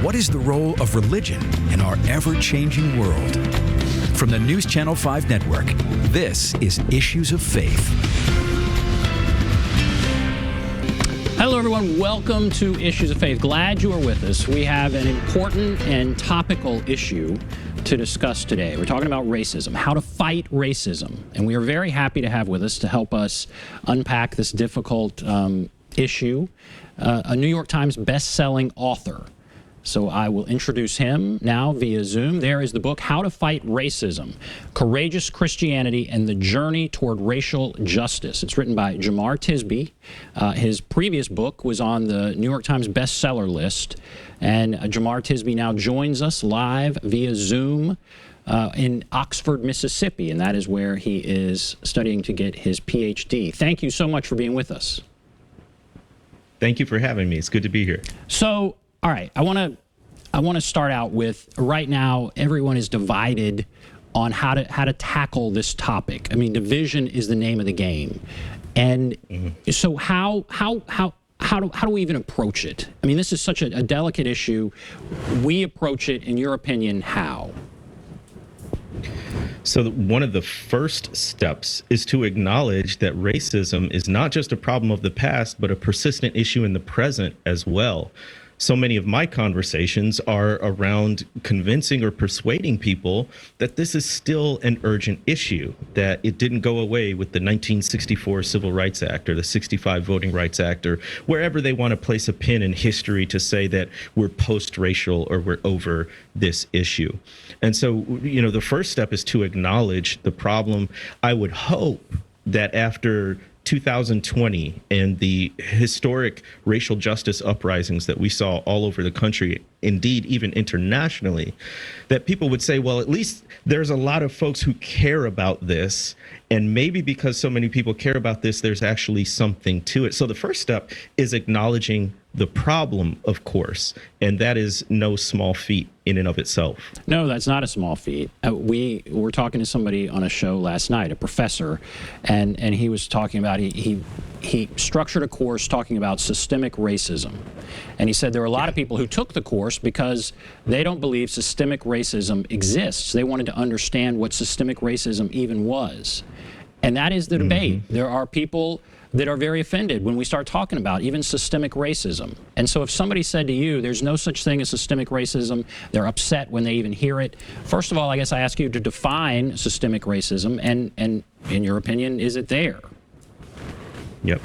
What is the role of religion in our ever-changing world? From the NewsChannel 5 network, this is Issues of Faith. Hello, everyone. Welcome to Issues of Faith. Glad you are with us. We have an important and topical issue to discuss today. We're talking about racism, how to fight racism. And we are very happy to have with us to help us unpack this difficult issue, a New York Times best-selling author. So I will introduce him now via Zoom. There is the book, How to Fight Racism, Courageous Christianity and the Journey Toward Racial Justice. It's written by Jemar Tisby. His previous book was on the New York Times bestseller list. And Jemar Tisby now joins us live via Zoom in Oxford, Mississippi. And that is where he is studying to get his PhD. Thank you so much for being with us. Thank you for having me. It's good to be here. So, all right, I want to start out with, right now everyone is divided on how to tackle this topic. I mean, division is the name of the game, and so how do we even approach it? I mean, this is such a delicate issue. We approach it, in your opinion, how? So one of the first steps is to acknowledge that racism is not just a problem of the past, but a persistent issue in the present as well. So many of my conversations are around convincing or persuading people that this is still an urgent issue, that it didn't go away with the 1964 Civil Rights Act or the 65 Voting Rights Act, or wherever they want to place a pin in history to say that we're post-racial or we're over this issue. And so, you know, the first step is to acknowledge the problem. I would hope that after 2020 and the historic racial justice uprisings that we saw all over the country, indeed even internationally, that people would say, well, at least there's a lot of folks who care about this, and maybe because so many people care about this, there's actually something to it. So the first step is acknowledging the problem, of course, and that is no small feat in and of itself. No, that's not a small feat. We were talking to somebody on a show last night, a professor, and he was talking about, he structured a course talking about systemic racism. And he said there are a lot of people who took the course because they don't believe systemic racism exists. They wanted to understand what systemic racism even was. And that is the debate. There are people that are very offended when we start talking about even systemic racism. And so if somebody said to you, there's no such thing as systemic racism, they're upset when they even hear it. First of all, I guess I ask you to define systemic racism, and in your opinion, is it there? Yep.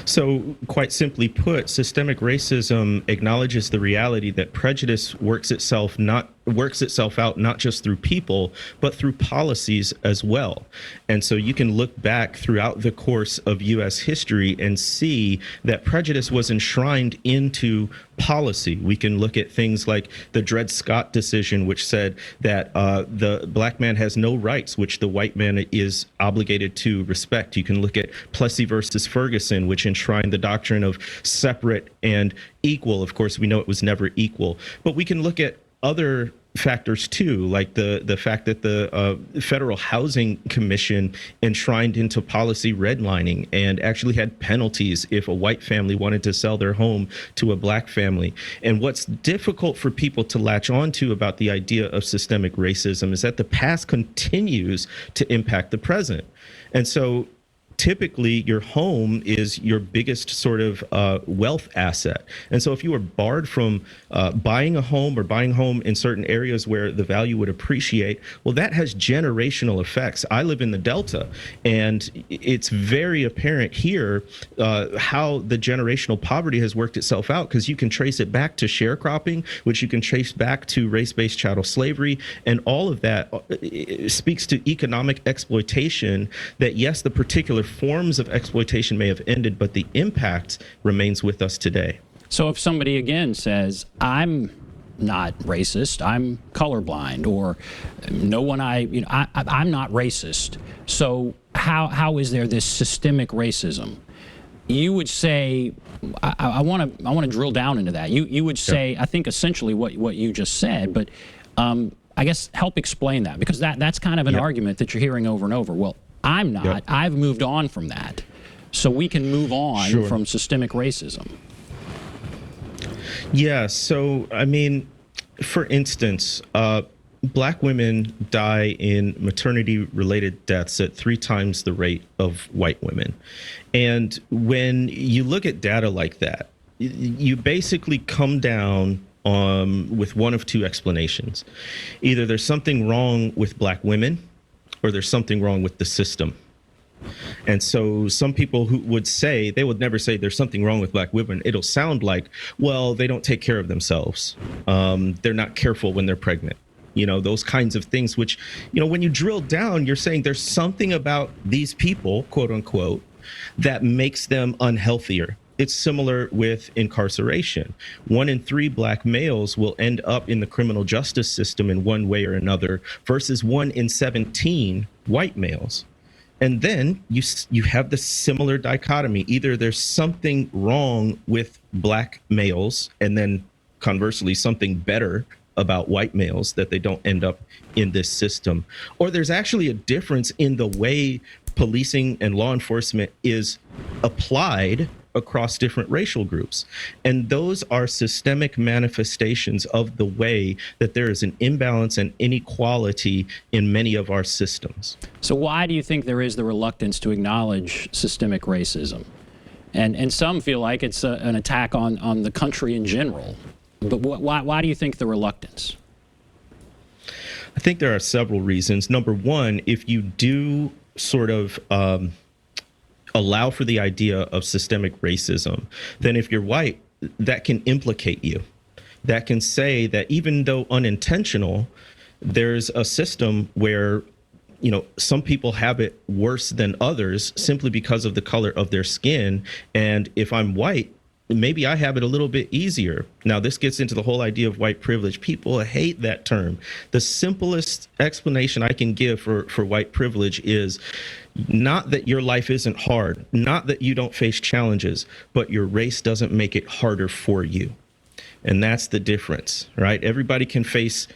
So quite simply put, systemic racism acknowledges the reality that prejudice works itself out not just through people, but through policies as well. And so you can look back throughout the course of U.S. history and see that prejudice was enshrined into policy. We can look at things like the Dred Scott decision, which said that the black man has no rights, which the white man is obligated to respect. You can look at Plessy versus Ferguson, which enshrined the doctrine of separate and equal. Of course, we know it was never equal, but we can look at other factors too, like the fact that the Federal Housing Commission enshrined into policy redlining and actually had penalties if a white family wanted to sell their home to a black family. And what's difficult for people to latch onto about the idea of systemic racism is that the past continues to impact the present. And so typically your home is your biggest sort of wealth asset. And so if you were barred from buying a home or buying home in certain areas where the value would appreciate, well, that has generational effects. I live in the Delta, and it's very apparent here how the generational poverty has worked itself out, because you can trace it back to sharecropping, which you can trace back to race-based chattel slavery. And all of that speaks to economic exploitation, that yes, the particular forms of exploitation may have ended, but the impact remains with us today. So if somebody again says, I'm not racist, I'm colorblind, or no one I'm not racist, so how is there this systemic racism? You would say, I want to drill down into that. You would say, I think essentially what you just said, but I guess help explain that, because that's kind of an argument that you're hearing over and over. Well, I'm not. I've moved on from that. So we can move on from systemic racism. Yeah. So, I mean, for instance, Black women die in maternity-related deaths at 3 times the rate of white women. And when you look at data like that, you basically come down with one of two explanations. Either there's something wrong with Black women, or there's something wrong with the system. And so some people who would say, they would never say there's something wrong with Black women. It'll sound like, well, they don't take care of themselves. They're not careful when they're pregnant. Those kinds of things, which, when you drill down, you're saying there's something about these people, quote unquote, that makes them unhealthier. It's similar with incarceration. 1 in 3 Black males will end up in the criminal justice system in one way or another versus 1 in 17 white males. And then you have the similar dichotomy. Either there's something wrong with Black males, and then conversely, something better about white males that they don't end up in this system. Or there's actually a difference in the way policing and law enforcement is applied across different racial groups. And those are systemic manifestations of the way that there is an imbalance and inequality in many of our systems. So why do you think there is the reluctance to acknowledge systemic racism? And some feel like it's an attack on the country in general. But why do you think the reluctance? I think there are several reasons. Number one, if you do sort of allow for the idea of systemic racism, then if you're white, that can implicate you. That can say that even though unintentional, there's a system where, some people have it worse than others simply because of the color of their skin. And if I'm white, maybe I have it a little bit easier. Now, this gets into the whole idea of white privilege. People hate that term. The simplest explanation I can give for white privilege is not that your life isn't hard, not that you don't face challenges, but your race doesn't make it harder for you. And that's the difference, right? Everybody can face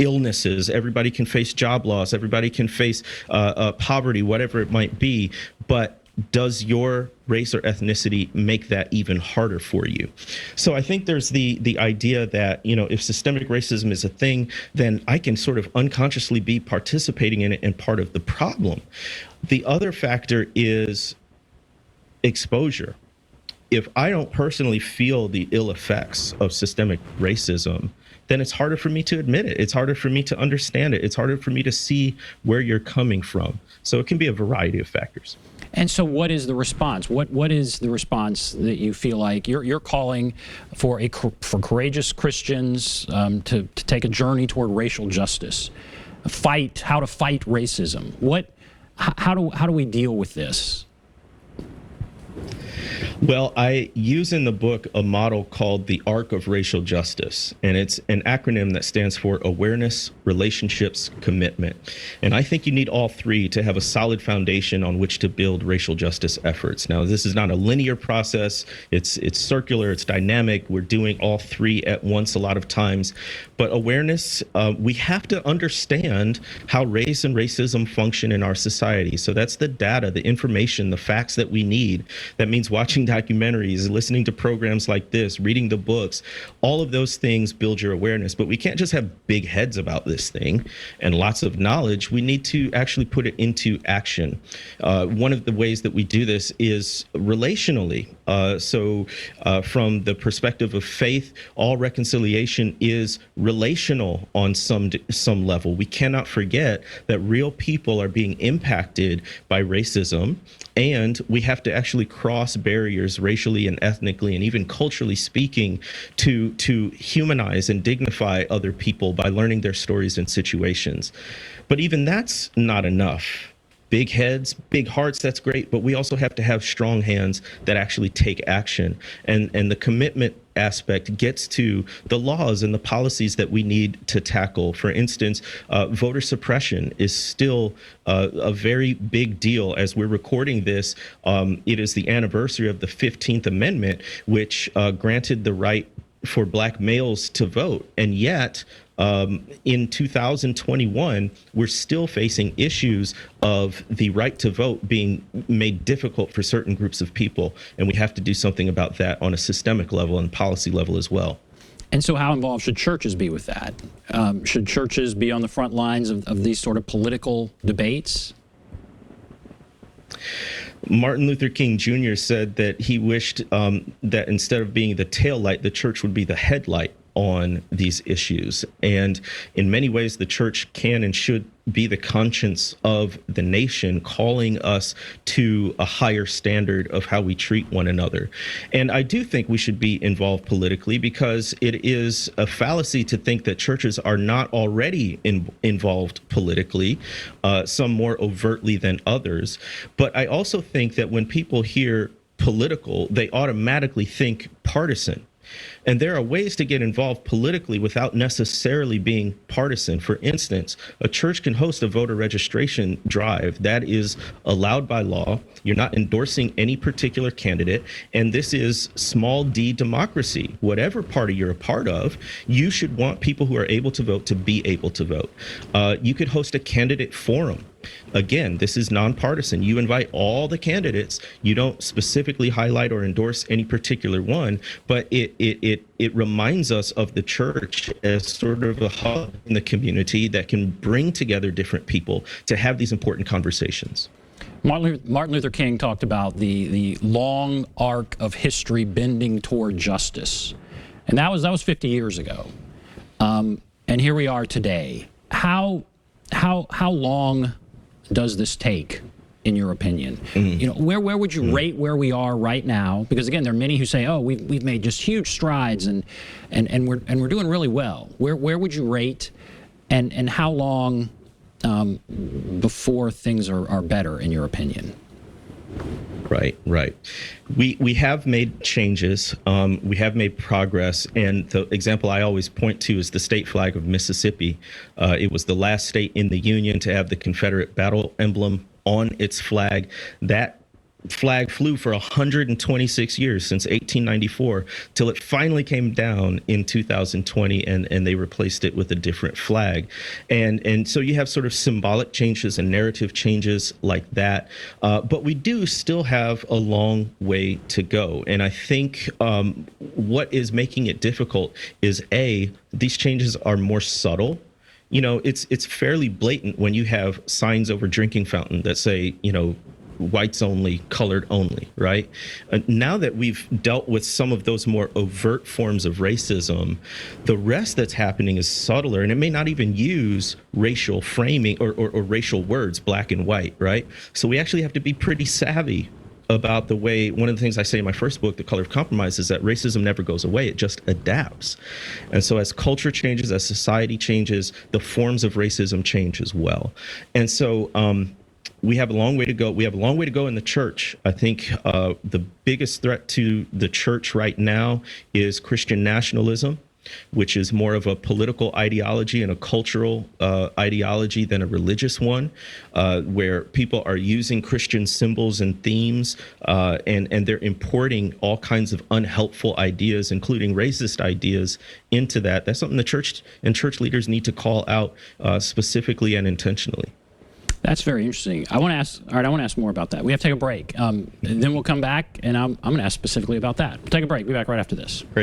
illnesses, everybody can face job loss, everybody can face poverty, whatever it might be, but does your race or ethnicity make that even harder for you? So I think there's the idea that, if systemic racism is a thing, then I can sort of unconsciously be participating in it and part of the problem. The other factor is exposure. If I don't personally feel the ill effects of systemic racism, then it's harder for me to admit it. It's harder for me to understand it. It's harder for me to see where you're coming from. So it can be a variety of factors. And so what is the response? What is the response that you feel like you're calling for courageous Christians to take a journey toward racial justice, how to fight racism? How do we deal with this? Well, I use in the book a model called the Arc of Racial Justice, and it's an acronym that stands for Awareness, Relationships, Commitment. And I think you need all three to have a solid foundation on which to build racial justice efforts. Now, this is not a linear process. It's circular, it's dynamic. We're doing all three at once a lot of times. But awareness, we have to understand how race and racism function in our society. So that's the data, the information, the facts that we need. That means watching documentaries, listening to programs like this, reading the books. All of those things build your awareness. But we can't just have big heads about this thing and lots of knowledge. We need to actually put it into action. One of the ways that we do this is relationally. So from the perspective of faith, all reconciliation is relational on some level. We cannot forget that real people are being impacted by racism, and we have to actually cross barriers racially and ethnically and even culturally speaking to humanize and dignify other people by learning their stories and situations. But even that's not enough. Big heads, big hearts, that's great, but we also have to have strong hands that actually take action. And the commitment aspect gets to the laws and the policies that we need to tackle. For instance, voter suppression is still a very big deal. As we're recording this, it is the anniversary of the 15th Amendment, which granted the right for Black males to vote. And yet, In 2021, we're still facing issues of the right to vote being made difficult for certain groups of people. And we have to do something about that on a systemic level and policy level as well. And so how involved should churches be with that? Should churches be on the front lines of these sort of political debates? Martin Luther King Jr. said that he wished that instead of being the tail light, the church would be the headlight on these issues. And in many ways, the church can and should be the conscience of the nation, calling us to a higher standard of how we treat one another. And I do think we should be involved politically, because it is a fallacy to think that churches are not already involved politically, some more overtly than others. But I also think that when people hear political, they automatically think partisan. And there are ways to get involved politically without necessarily being partisan. For instance, a church can host a voter registration drive. That is allowed by law. You're not endorsing any particular candidate. And this is small d democracy. Whatever party you're a part of, you should want people who are able to vote to be able to vote. You could host a candidate forum. Again, this is nonpartisan. You invite all the candidates. You don't specifically highlight or endorse any particular one, but it reminds us of the church as sort of a hub in the community that can bring together different people to have these important conversations. Martin Luther King talked about the long arc of history bending toward justice, and that was 50 years ago. And here we are today. How long does this take, in your opinion? You know, where would you rate where we are right now? Because again, there are many who say, "Oh, we've made just huge strides and we're doing really well." Where would you rate, and how long before things are better, in your opinion? Right. We have made changes. We have made progress. And the example I always point to is the state flag of Mississippi. It was the last state in the Union to have the Confederate battle emblem on its flag. That flag flew for 126 years, since 1894, till it finally came down in 2020, and they replaced it with a different flag. And so you have sort of symbolic changes and narrative changes like that. But we do still have a long way to go. And I think what is making it difficult is, these changes are more subtle. You know, it's fairly blatant when you have signs over drinking fountain that say, you know, whites only, colored only, right? Now that we've dealt with some of those more overt forms of racism, the rest that's happening is subtler, and it may not even use racial framing or racial words, black and white, right? So we actually have to be pretty savvy about the way. One of the things I say in my first book, The Color of Compromise, is that racism never goes away. It just adapts. And so as culture changes, as society changes, the forms of racism change as well. And so we have a long way to go. We have a long way to go in the church. I think the biggest threat to the church right now is Christian nationalism, which is more of a political ideology and a cultural ideology than a religious one, where people are using Christian symbols and themes, and they're importing all kinds of unhelpful ideas, including racist ideas, into that. That's something the church and church leaders need to call out specifically and intentionally. That's very interesting. I want to ask more about that. We have to take a break. And then we'll come back, and I'm going to ask specifically about that. We'll take a break. Be back right after this. Great.